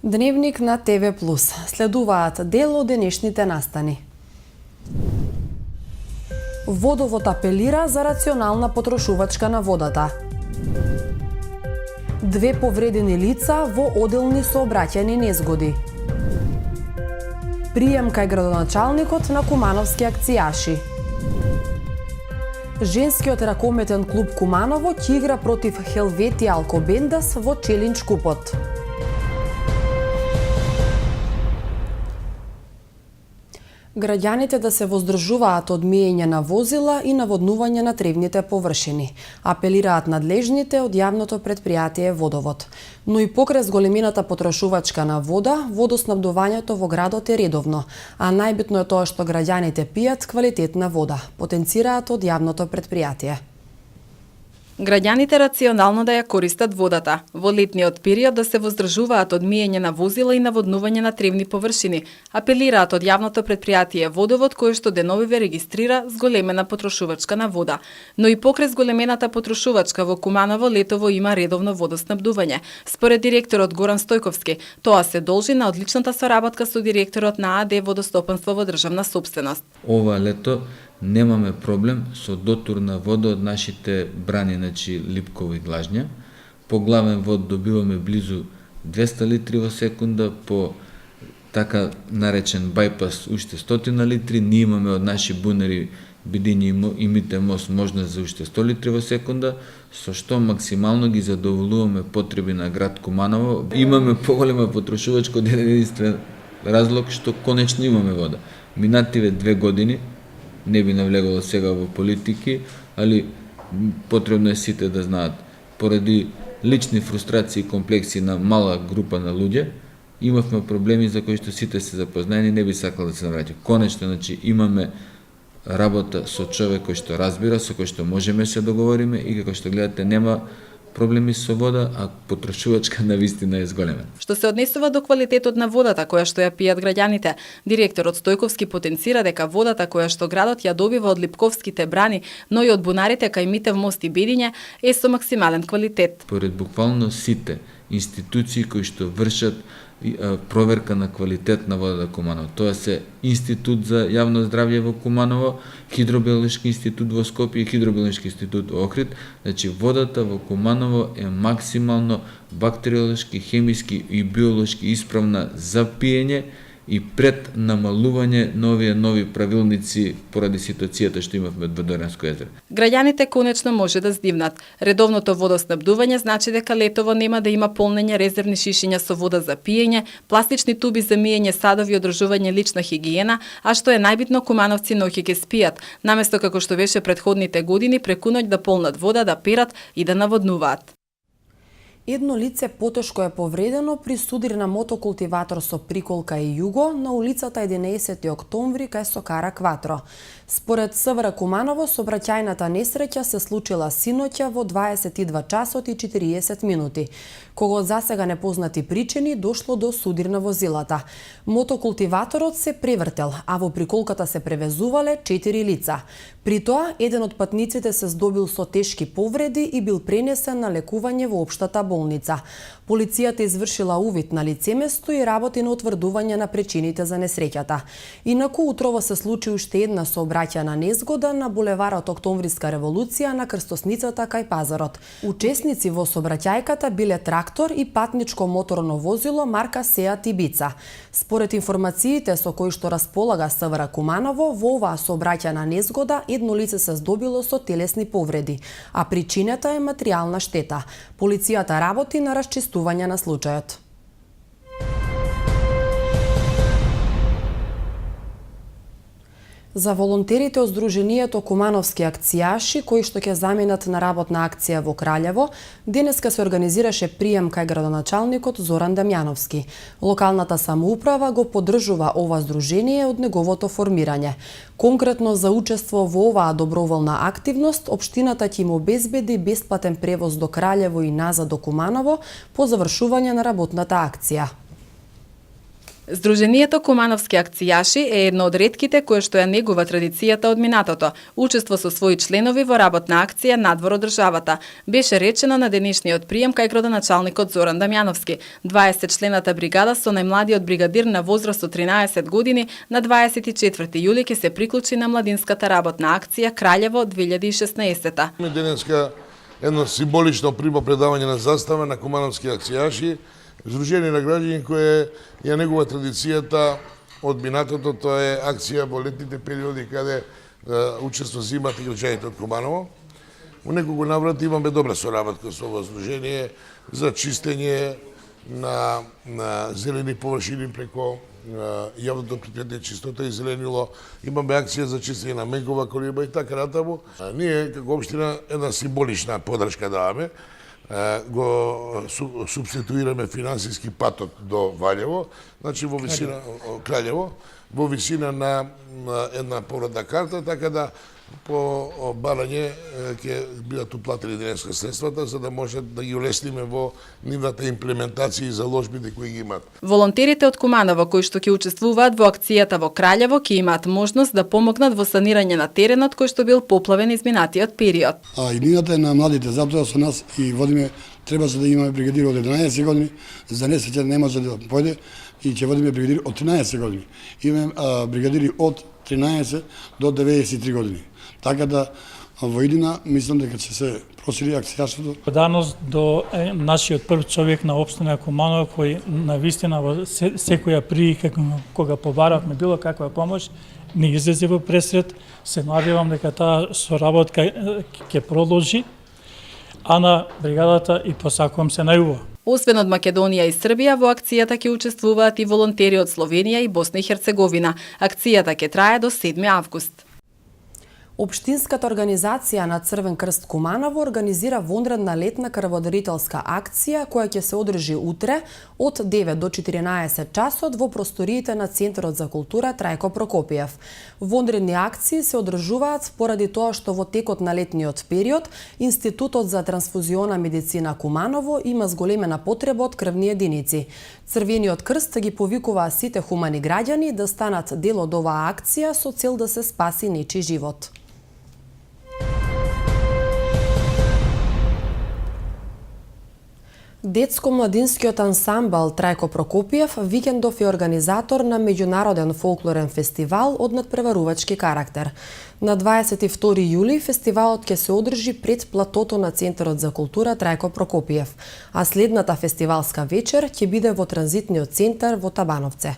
Дневник на ТВ+. Следуваат дел од денешните настани. Водовод апелира за рационална потрошувачка на водата. 2 повредени лица во оделни сообраќајни незгоди. Прием кај градоначалникот на кумановски акцијаши. Женскиот ракометен клуб Куманово ќе игра против Хелветија Алкобендас во Челиндж купот. Граѓаните да се воздржуваат од миење на возила и наводнување на тревните површини, апелираат надлежните од јавното претпријатие Водовод. Но и покрај зголемената потрошувачка на вода, водоснабдувањето во градот е редовно, а најбитно е тоа што граѓаните пијат квалитетна вода, потенцираат од јавното претпријатие. Граѓаните рационално да ја користат водата, во летниот период да се воздржуваат од миење на возила и наводнување на тревни површини, апелираат од јавното претпријатие Водовод кое што деновиве регистрира зголемена потрошувачка на вода. Но и покрај зголемената потрошувачка во Куманово летово има редовно водоснабдување. Според директорот Горан Стојковски, тоа се должи на одличната соработка со директорот на АД Водостопанство во државна сопственост. Ова лето немаме проблем со дотур на вода од нашите брани, значи Липково и Глажња. По главен вод добиваме близу 200 литри во секунда, по така наречен байпас уште 100 литри. Ние имаме од наши бунери, бидејќи имите мост, можност за уште 100 литри во секунда, со што максимално ги задоволуваме потреби на град Куманово. Имаме поголема потрошувачка од единствен разлог што конечно имаме вода. Минативе 2 години, не би навлегало сега во политики, али потребно е сите да знаат. Поради лични фрустрации и комплекси на мала група на луѓе, имавме проблеми за кои што сите се запознаени, не би сакал да се навраќа. Конечно, значи, имаме работа со човек кој што разбира, со кој што можеме се договориме и како што гледате нема проблеми со вода, а потрошувачка навистина е зголемена. Што се однесува до квалитетот на водата која што ја пијат граѓаните, директорот Стојковски потенцира дека водата која што градот ја добива од Липковските брани, но и од бунарите кај Митев мост и Бедиње е со максимален квалитет. Поред буквално сите институции кои што вршат проверка на квалитет на водата Куманово. Тоа се Институт за јавно здравје во Куманово, Хидробиолошки институт во Скопје и Хидробиолошки институт во Охрид. Значи водата во Куманово е максимално бактериолошки, хемиски и биолошки исправна за пиење и пред намалување на овие нови правилници поради ситуацијата што имавме во Доранско езеро. Граѓаните конечно може да здивнат. Редовното водоснабдување значи дека летово нема да има полнење резервни шишиња со вода за пиење, пластични туби за миење садови и одржување лична хигиена, а што е најбитно, кумановци ноќе ќе спијат, наместо како што беше претходните години преку ноќ да полнат вода, да перат и да наводнуваат. Едно лице потешко е повредено при судар на мотокултиватор со приколка и југо на улицата 11 октомври кај Сокара Кватро. Според СВР Куманово, сообраќајната несреќа се случила синоќа во 22 часот и 40 минути, кога од засега непознати причини дошло до судир на возилата. Мотокултиваторот се превртел, а во приколката се превезувале 4 лица. При тоа, еден од патниците се здобил со тешки повреди и бил пренесен на лекување во општата болница. Полицијата извршила увид на лицеместо и работи на утврдување на причините за несреќата. Инаку утрово се случи уште една сообраќајна незгода на булеварот Октомвриска револуција на крстосницата кај пазарот. Учесници во сообраќајката биле трактор и патничко моторно возило марка Сеат Ибица. Според информациите со кои што располага СВР Куманово, во оваа сообраќајна незгода едно лице се здобило со телесни повреди, а причината е материјална штета. Полицијата работи на расчистување на случајот. За волонтерите од Сдруженијето Кумановски акцијаши, кои што ќе заменат на работна акција во Кралјево, денеска се организираше прием кај градоначалникот Зоран Дамјановски. Локалната самоуправа го поддржува ова здружение од неговото формирање. Конкретно за учество во оваа доброволна активност, општината ќе им обезбеди бесплатен превоз до Кралјево и назад до Куманово по завршување на работната акција. Здруженијето Кумановски акцијаши е едно од ретките кое што ја негува традицијата од минатото. Учество со своји членови во работна акција надвор од државата. Беше речено на денешниот прием кај градоначалникот Зоран Дамјановски. 20 члената бригада со најмладиот бригадир на возраст од 13 години на 24 јули ќе се приклучи на младинската работна акција Краљево 2016. Денеска едно символично предавање на застава на Кумановски акцијаши, Здружение на граѓани кое ја негува традицијата од минатото, тоа е акција во летните периоди каде учество земат и граѓаните од Куманово. Во неколку наврати имаме добра соработка со ово здружение за чистење на зелени површини преко јавното предпријатие Чистота и зеленило. Имаме акција за чистење на Менкова колиба и така натаму. Ние како општина една символична поддршка даваме. Го субституираме финансиски патот до Ваљево, значи во висина Краљево, во висина на една повратна карта, така да по барање ќе бидат уплатени денеска средствата за да можат да ги улесниме во нивната имплементација и заложбите кои ги имаат. Волонтерите од Куманово кои што ќе учествуваат во акцијата во Краљево ќе имаат можност да помогнат во санирање на теренот кој што бил поплавен изминатиот период. Идејата е на младите, затоа со нас и водиме, требаше да имаме бригадир од 11 години, за несреќа не може да појде и ќе водиме бригадир од 13 години. Имаме бригадири од 13 до 93 години. Така да во иднина мислам дека ќе се прошири акцијашото. Благодарност до нашиот прв човек на општина Куманово кој навистина во секоја прилика кога побаравме било каква помош не излезе во пресред. Се надевам дека таа соработка ќе продолжи, а на бригадата и посакувам се најубаво. Освен од Македонија и Србија, во акцијата ќе учествуваат и волонтери од Словенија и Босна и Херцеговина. Акцијата ќе трае до 7 август. Општинската организација на Црвен крст Куманово организира вонредна летна крводарителска акција која ќе се одржи утре од 9 до 14 часот во просториите на Центарот за култура Трајко Прокопиев. Вонредни акции се одржуваат поради тоа што во текот на летниот период Институтот за трансфузиона медицина Куманово има зголемена потреба од крвни единици. Црвениот крст ги повикува сите хумани граѓани да станат дел од оваа акција со цел да се спаси нечи живот. Детско-младинскиот ансамбл Трајко Прокопиев викендов е организатор на меѓународен фолклорен фестивал од надпреварувачки карактер. На 22 јули фестивалот ќе се одржи пред платото на Центарот за култура Трајко Прокопиев, а следната фестивалска вечер ќе биде во транзитниот центар во Табановце.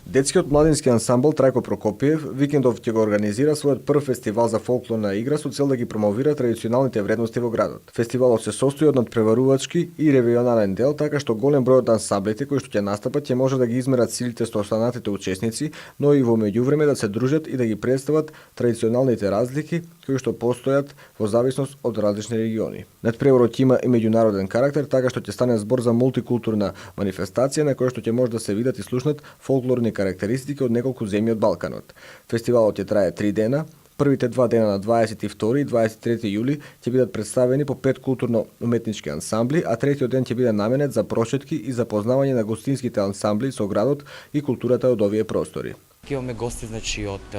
Детскиот младински ансамбл Трајко Прокопиев викендов ќе го организира својот прв фестивал за фолклорна игра со цел да ги промовира традиционалните вредности во градот. Фестивалот се состои од надпреварувачки и ревионален дел, така што голем број од ансамблите кои што ќе настапат ќе може да ги измерат силите со останатите учесници, но и во меѓувреме да се дружат и да ги представат традиционалните разлики кои што постојат во зависност од различни региони. Надпреварот има и меѓународен карактер, така што ќе стане збор за мултикултурна манифестација на која што ќе може да се видат и слушнат фолклорни карактеристики од неколку земји од Балканот. Фестивалот ќе трае 3 дена. Првите 2 дена на 22 и 23 јули ќе бидат представени по 5 културно-уметнички ансамбли, а третиот ден ќе биде наменет за прошетки и запознавање на гостинските ансамбли со градот и културата од овие простори. Имаме гости од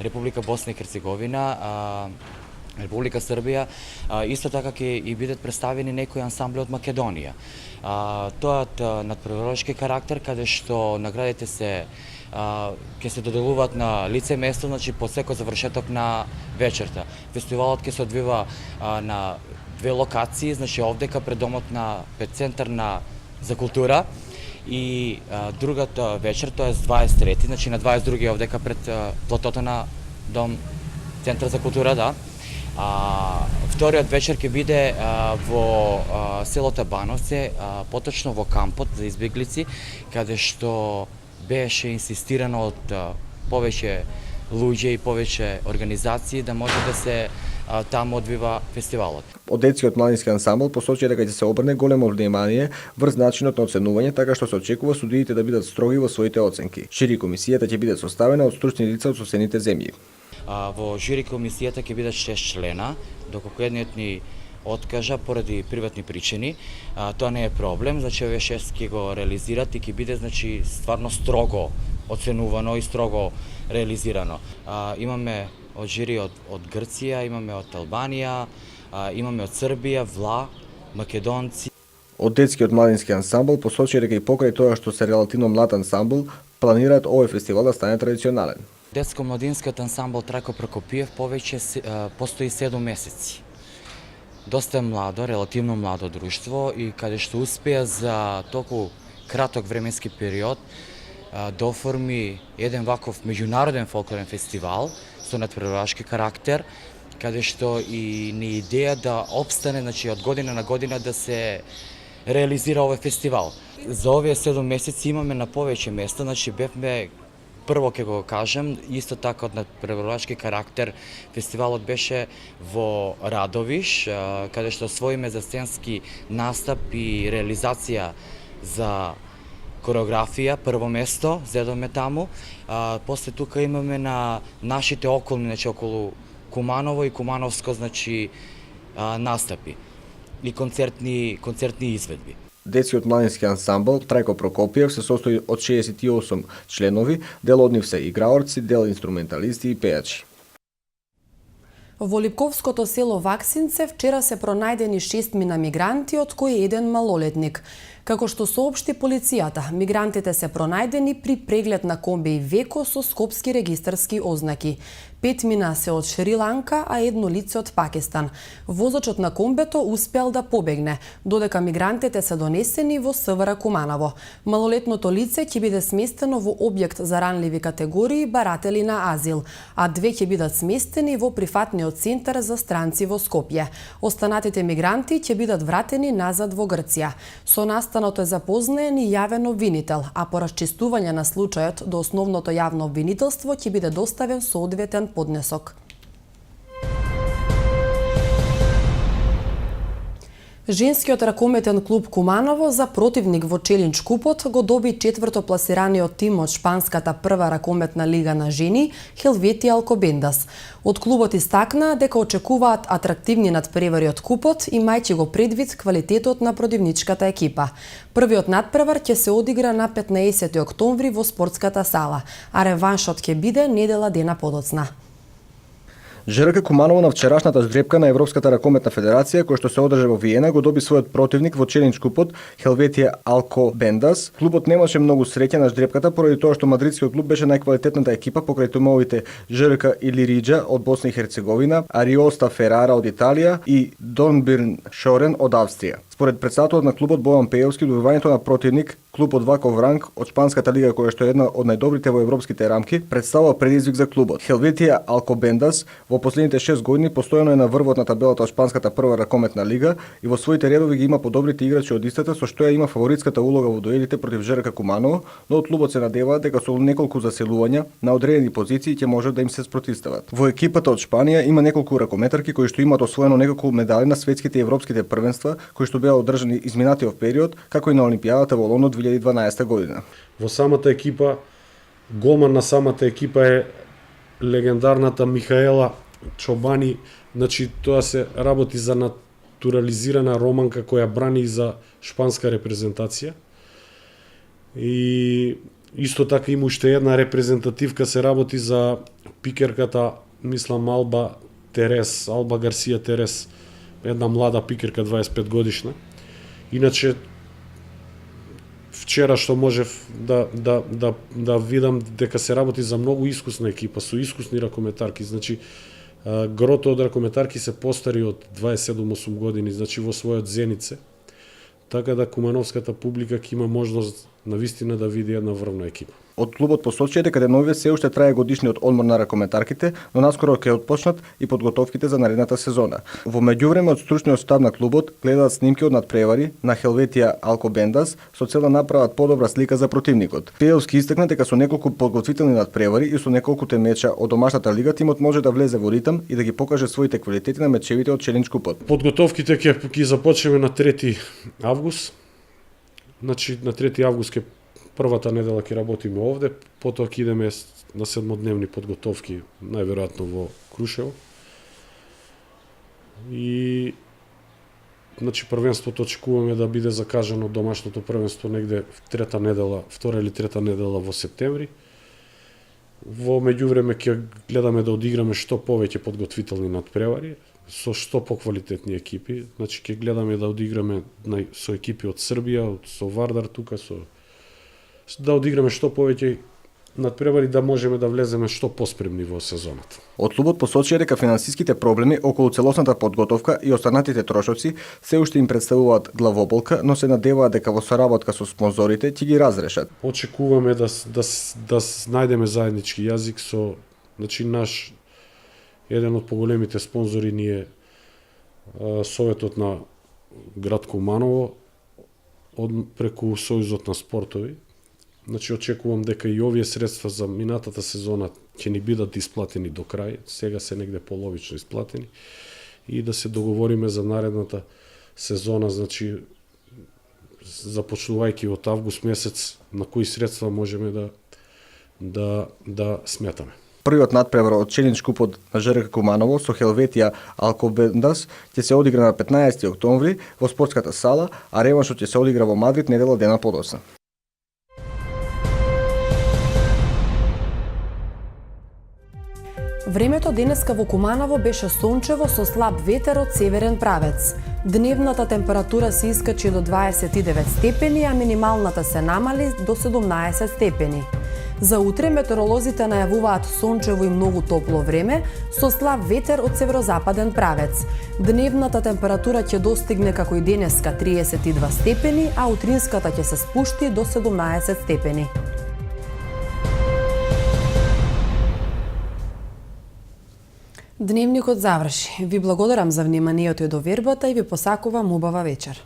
Република Босна и Херцеговина, Република Србија, исто така ќе и бидат представени некои ансамбли од Македонија. Тоа е надпреварувачки карактер, каде што наградите ќе се доделуваат на лице место, значи по секој завршеток на вечерта. Фестивалот ќе се одвива на 2 локации, значи овдека пред домот на Центар за култура и другата вечер, тоа е 23, значи на 22 овдека пред платото на дом Центар за култура, да. Вториот вечер ќе биде во селото Бановце, поточно во кампот за избеглици, каде што беше инсистирано од повеќе луѓе и повеќе организации да може да се таму одвива фестивалот. Од детскиот младински ансамбл посочија дека ќе се обрне големо внимание врз начинот на оценување, така што се очекува судиите да бидат строги во своите оценки. Жири комисијата ќе биде составена од стручни лица од соседните земји. Во жири комисијата ќе бидат 6 члена, доколку едниот ни откажа поради приватни причини. Тоа не е проблем, значи овие 6 ќе го реализират и ќе биде значи стварно строго оценувано и строго реализирано. Имаме од жири од Грција, имаме од Албанија, имаме од Србија, ВЛА, македонци. Од детскиот младински ансамбл посочи дека и покрај тоа што се релативно млад ансамбл, планираат овој фестивал да стане традиционален. Детско-младинскиот ансамбл Трајко Прокопиев повеќе постои 7 месеци. Доста младо, релативно младо друштво и каде што успеа за толку краток временски период да оформи еден ваков меѓународен фолклорен фестивал со надпреварувачки карактер, каде што и не идеја да обстане, значи од година на година да се реализира овој фестивал. За овие 7 месеци имаме на повеќе места, значи бевме прво ќе го кажам, исто така од надпреварувачки карактер, фестивалот беше во Радовиш, каде што освоиме за сценски настап и реализација за кореографија, прво место, зедоме таму. После тука имаме на нашите околни, значи околу Куманово и Кумановско, значи настапи и концертни изведби. Детскиот младински ансамбл Трајко Прокопиев се состои од 68 членови, дел од нив се играорци, дел инструменталисти и пејачи. Во Липковското село Ваксинце вчера се пронајдени 6 мина мигранти, од кои еден малолетник. Како што соопшти полицијата, мигрантите се пронајдени при преглед на комби Веко со скопски регистарски ознаки. 5 мина се од Шри-Ланка, а едно лице од Пакистан. Возачот на комбето успеал да побегне, додека мигрантите се донесени во СВР Куманово. Малолетното лице ќе биде сместено во објект за ранливи категории баратели на азил, а 2 ќе бидат сместени во прифатниот центар за странци во Скопје. Останатите мигранти ќе бидат вратени назад во Грција. Со настаното е запознаен и јавен обвинител, а по расчистување на случајот до основното јавно обвинителство ќе биде доставен соодветен поднесок. Женскиот ракометен клуб Куманово за противник во Челендж купот го доби четврто пласираниот тим од шпанската прва ракометна лига на жени Хелветија Алкобендас. Од клубот истакна дека очекуваат атрактивни надпревари од купот, имајќи го предвид квалитетот на противничката екипа. Првиот надпревар ќе се одигра на 15 октомври во спортската сала, а реваншот ќе биде недела дена подоцна. ЖРК Куманово на вчерашната ждрепка на Европската ракометна федерација, која што се одржа во Виена, го доби својот противник во Челендж купот Хелветија Алкобендас. Клубот немаше многу среќа на ждрепката поради тоа што мадридскиот клуб беше најквалитетната екипа покрај тимовите ЖРК Илириџа од Босна и Херцеговина, Ариоста Ферара од Италија и Дорнбирн Шорен од Австрија. Според претседателот на клубот Бојан Пејовски, добивањето на противник, клуб од ваков ранг од шпанската лига, која што е една од најдобрите во европските рамки, представува предизвик за клубот. Хелветија Алкобендас во последните 6 години постојано е на врвот на табелата од шпанската прва ракометна лига и во своите редови ги има подобрите играчи од истата, со што ја има фаворитската улога во дуелите против ЖРК Куманово, но од клубот се надеваат дека со неколку заселувања на одредени позиции ќе можат да им се спротивстават. Во екипата од Шпанија има неколку ракометарки кои што имаат освоено неколку медали на светските и европските првенства, кои што беа одржани изминатиот период, како и на Олимпијадата во Лондон 2012 година. Во самата екипа, голман на самата екипа е легендарната Михаела Чобани, значи тоа се работи за натурализирана романка која брани и за шпанска репрезентација. И исто така има уште една репрезентативка, се работи за пикерката, мислам Алба Гарсија Терес, една млада пикерка 25 годишна. Иначе вчера што можев да видам дека се работи за многу искусна екипа со искусни ракометарки, значи грото од ракометарки се постари од 27-8 години, значи во својот зенице. Така да кумановската публика ќе има можност навистина да види една врвна екипа. Од клубот посочија дека деновиве се уште трае годишниот одмор на ракометарките, но наскоро ќе отпочнат и подготовките за наредната сезона. Во меѓувреме од стручниот штаб на клубот гледаат снимки од надпревари на Хелветија Алкобендас со цел да направат подобра слика за противникот. Пејовски истакна дека со неколку подготвителни надпревари и со неколку меча од домашната лига тимот може да влезе во ритм и да ги покаже своите квалитети на мечевите од Челендж купот. Подготовките ќе започнеме на 3 август. Значи на 3 август ќе првата недела ќе работиме овде, потоа ќе идеме на 7-дневни подготовки, најверојатно во Крушево. И значи првенството очекуваме да биде закажано домашното првенство негде втора или трета недела во септември. Во меѓувреме ќе гледаме да одиграме што повеќе подготвителни надпревари со што поквалитетни екипи. Значи ќе гледаме да одиграме со екипи од Србија, со Вардар тука, да одиграме што повеќе надпревари да можеме да влеземе што поспремни во сезоната. Од клубот посочија дека финансиските проблеми околу целосната подготовка и останатите трошоци се уште им представуваат главоболка, но се надеваат дека во соработка со спонзорите ќе ги разрешат. Очекуваме да најдеме заеднички јазик со, значи наш еден од поголемите спонзори ни е Советот на град Куманово преку Сојузот на спортови. Значи очекувам дека и овие средства за минатата сезона ќе ни бидат исплатени до крај, сега се негде половично исплатени, и да се договориме за наредната сезона, значи започнувајќи од август месец, на кои средства можеме да сметаме. Првиот надпревар од Челендж купот на ЖРК Куманово со Хелветија Алкобендас ќе се одигра на 15 октомври во спортската сала, а реваншот ќе се одигра во Мадрид недела дена подоцна. Времето денеска во Куманово беше сончево со слаб ветер од северен правец. Дневната температура се искачи до 29 степени, а минималната се намали до 17 степени. За утре метеоролозите најавуваат сончево и многу топло време со слаб ветер од северозападен правец. Дневната температура ќе достигне како и денеска 32 степени, а утринската ќе се спушти до 17 степени. Дневникот заврши. Ви благодарам за вниманието и довербата и ви посакувам убава вечер.